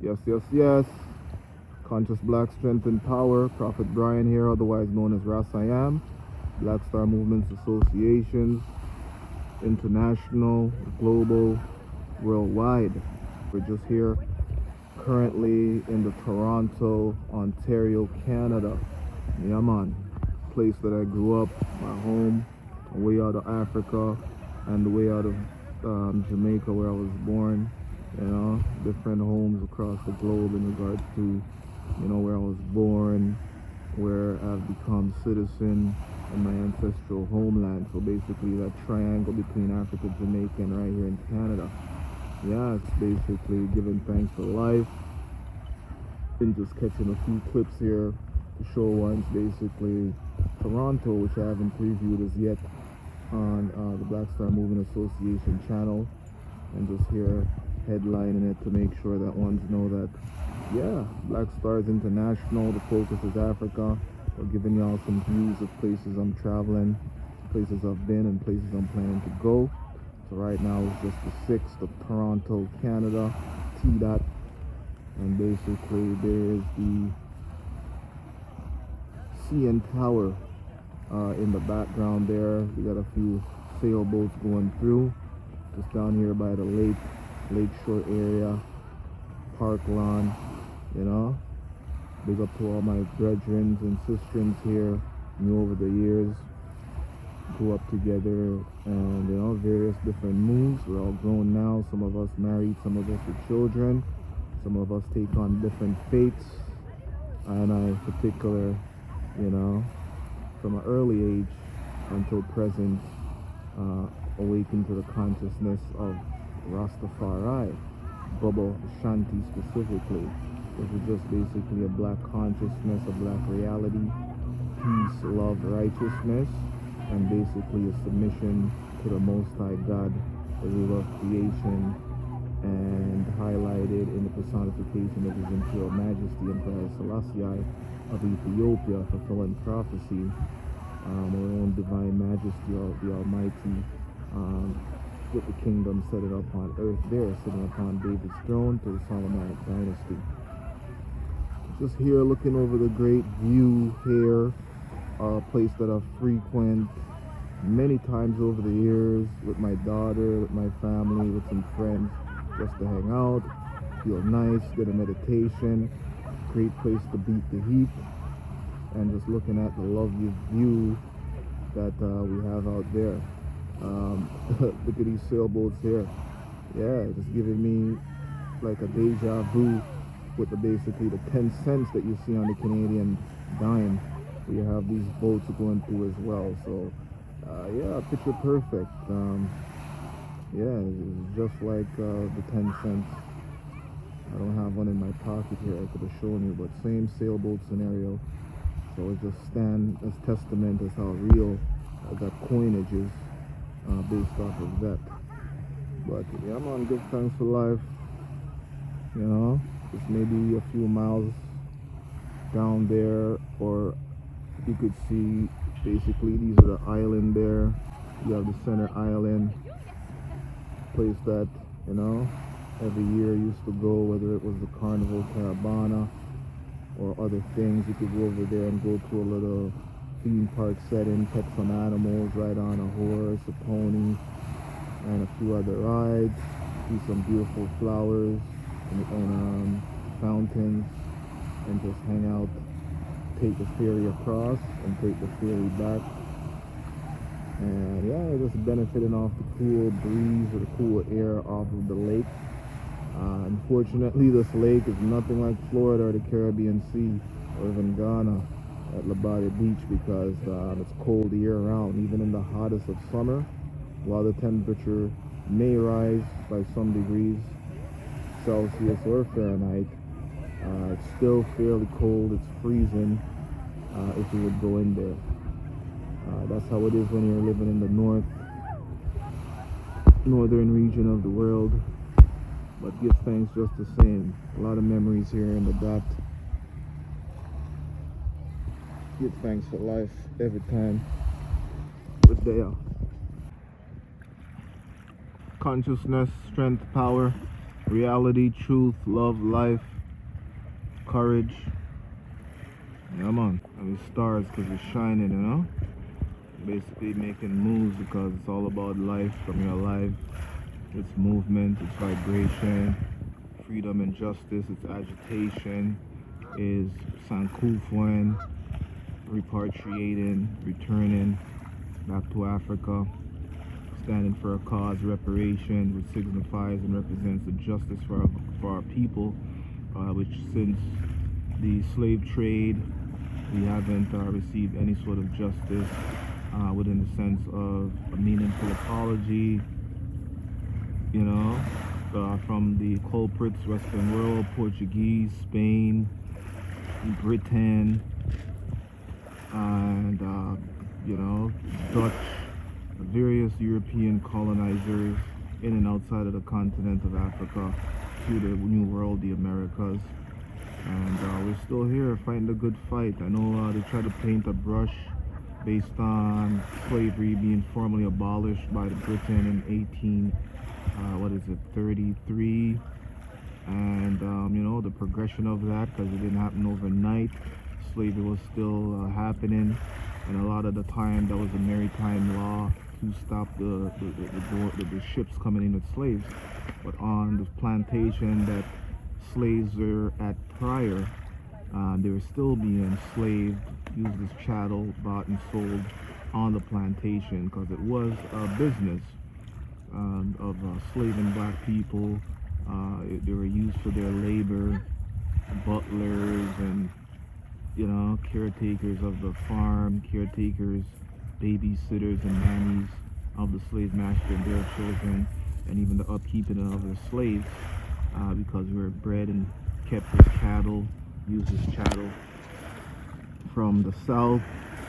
Yes, yes, yes. Conscious Black Strength and Power. Prophet Brian here, otherwise known as Ras I Am. Black Star Movements Associations, international, global, worldwide. We're just here currently in the Toronto, Ontario, Canada. Yeah, man. Place that I grew up, my home, way out of Africa, and the way out of Jamaica where I was born. You know, different homes across the globe in regards to, you know, where I was born, where I've become citizen in my ancestral homeland. So basically that triangle between Africa, Jamaica, and right here in Canada. Yeah, it's basically giving thanks for life and just catching a few clips here to show once basically Toronto, which I haven't previewed as yet on the Black Star Movement Association channel, and just here headlining it to make sure that ones know that, yeah, Black Star is international, the focus is Africa. We're giving y'all some views of places I'm traveling, places I've been, and places I'm planning to go. So right now it's just the 6th of Toronto, Canada, T-Dot, and basically there is the CN Tower in the background there. We got a few sailboats going through, just down here by the lakeshore area, park lawn, you know. Big up to all my brethren and sisters here, knew over the years, grew up together, and you know, various different moves. We're all grown now, some of us married, some of us with children, some of us take on different faiths, and I particular, you know, from an early age until present, awakened to the consciousness of Rastafari, Bubba Shanti specifically, which is just basically a black consciousness, a black reality, peace, love, righteousness, and basically a submission to the Most High God, the ruler of creation, and highlighted in the personification of His Imperial Majesty Emperor Selassie of Ethiopia, fulfilling prophecy, our own divine majesty, the Almighty, with the kingdom set it up on earth there, sitting upon David's throne to the Solomonic dynasty. Just here looking over the great view here, a place that I've frequented many times over the years with my daughter, with my family, with some friends, just to hang out, feel nice, get a meditation, great place to beat the heat, and just looking at the lovely view that we have out there. Look at these sailboats here. Yeah, just giving me like a deja vu with basically the 10 cents that you see on the Canadian dime. We have these boats going through as well. So yeah, picture perfect. Yeah, it's just like the 10 cents. I don't have one in my pocket here, I could have shown you, but same sailboat scenario. So it just stands as testament as how real that coinage is based off of that. But yeah, man, give thanks for life. You know, just maybe a few miles down there, or you could see basically these are the island there. You have the center island, place that, you know, every year used to go, whether it was the Carnival Caravana or other things. You could go over there and go to a little theme park setting, pet some animals, ride on a horse, a pony, and a few other rides, see some beautiful flowers and fountains, and just hang out, take the ferry across and take the ferry back. And yeah, just benefiting off the cool breeze or the cool air off of the lake. Unfortunately, this lake is nothing like Florida or the Caribbean Sea or even Ghana at Labadi Beach, because it's cold year-round. Even in the hottest of summer, while the temperature may rise by some degrees Celsius or Fahrenheit, it's still fairly cold. It's freezing if you would go in there. That's how it is when you're living in the northern region of the world. But give thanks just the same. A lot of memories here in the dot. Give thanks for life every time we're there. Consciousness, strength, power, reality, truth, love, life, courage. Yeah, man. And the stars because it's shining, you know? Basically making moves because it's all about life. From your life, it's movement, it's vibration, freedom and justice, it's agitation, is Sankufuan, repatriating, returning back to Africa, standing for a cause, reparation, which signifies and represents the justice for our people, which since the slave trade, we haven't received any sort of justice within the sense of a meaningful apology, you know, from the culprits, Western world, Portuguese, Spain, Britain, and, you know, Dutch, various European colonizers in and outside of the continent of Africa to the New World, the Americas. And we're still here fighting the good fight. I know they try to paint a brush based on slavery being formally abolished by Britain in 33, and you know, the progression of that, because it didn't happen overnight. Slavery was still happening, and a lot of the time that was a maritime law to stop the ships coming in with slaves. But on the plantation that slaves were at prior, they were still being enslaved, used as chattel, bought and sold on the plantation, because it was a business of slaving black people. They were used for their labor, butlers and, you know, caretakers of the farm, caretakers, babysitters and nannies of the slave master and their children, and even the upkeeping of the slaves, because we were bred and kept as cattle, used as chattel, from the South,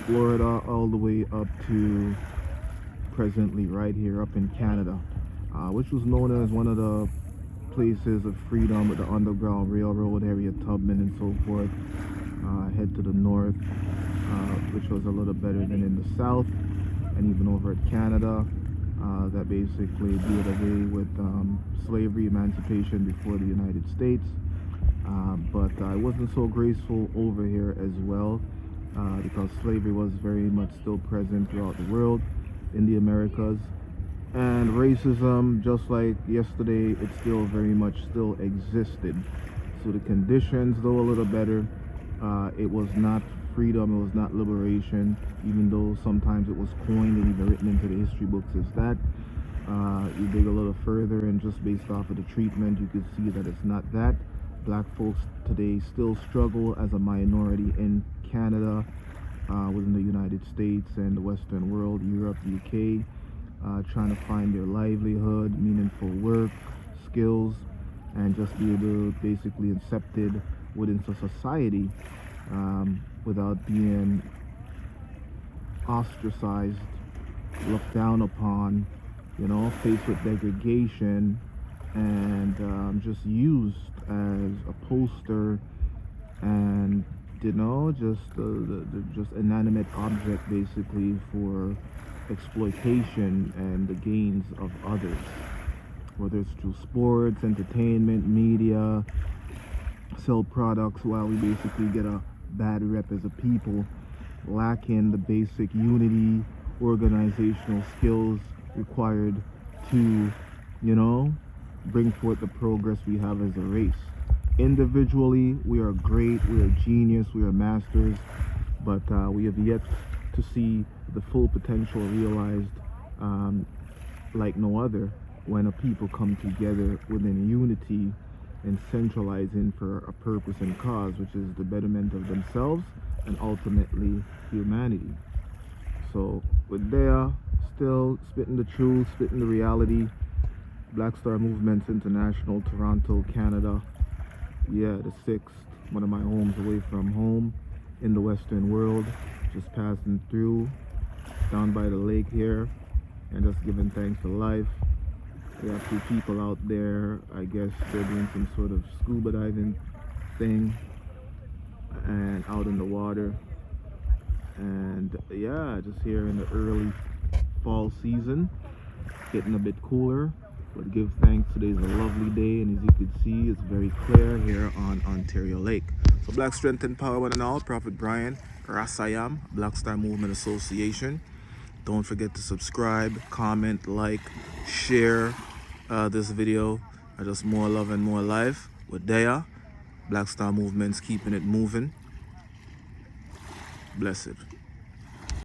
Florida, all the way up to presently right here up in Canada, which was known as one of the places of freedom with the Underground Railroad, Harriet Tubman and so forth. Head to the north, which was a little better than in the south, and even over at Canada, that basically did away with slavery, emancipation before the United States. But it wasn't so graceful over here as well, because slavery was very much still present throughout the world, in the Americas. And racism, just like yesterday, it still very much still existed. So the conditions, though a little better, it was not freedom, it was not liberation, even though sometimes it was coined and even written into the history books as that. You dig a little further, and just based off of the treatment, you can see that it's not that. Black folks today still struggle as a minority in Canada, within the United States and the Western world, Europe, UK, trying to find their livelihood, meaningful work, skills, and just be able to basically accepted within society, without being ostracized, looked down upon, you know, faced with degradation, and just used as a poster, and, you know, just just inanimate object basically for exploitation and the gains of others, whether it's through sports, entertainment, media, sell products, while we basically get a bad rep as a people, lacking the basic unity, organizational skills required to, you know, bring forth the progress we have as a race. Individually, we are great, we are genius, we are masters, but we have yet to see the full potential realized, like no other, when a people come together within unity and centralizing for a purpose and cause, which is the betterment of themselves and ultimately humanity. So with there, still spitting the truth, spitting the reality. Black Star Movements International, Toronto, Canada. Yeah, the 6th, one of my homes away from home in the Western world, just passing through down by the lake here, and just giving thanks to life. We have 2 people out there, I guess they're doing some sort of scuba diving thing, and out in the water. And yeah, just here in the early fall season, getting a bit cooler, but give thanks, today's a lovely day, and as you can see, it's very clear here on Ontario Lake. So Black Strength and Power one and all. Prophet Brian, Rasayam, Black Star Movement Association. Don't forget to subscribe, comment, like, share this video. Just more love and more life with Daya. Black Star Movement's keeping it moving. Blessed.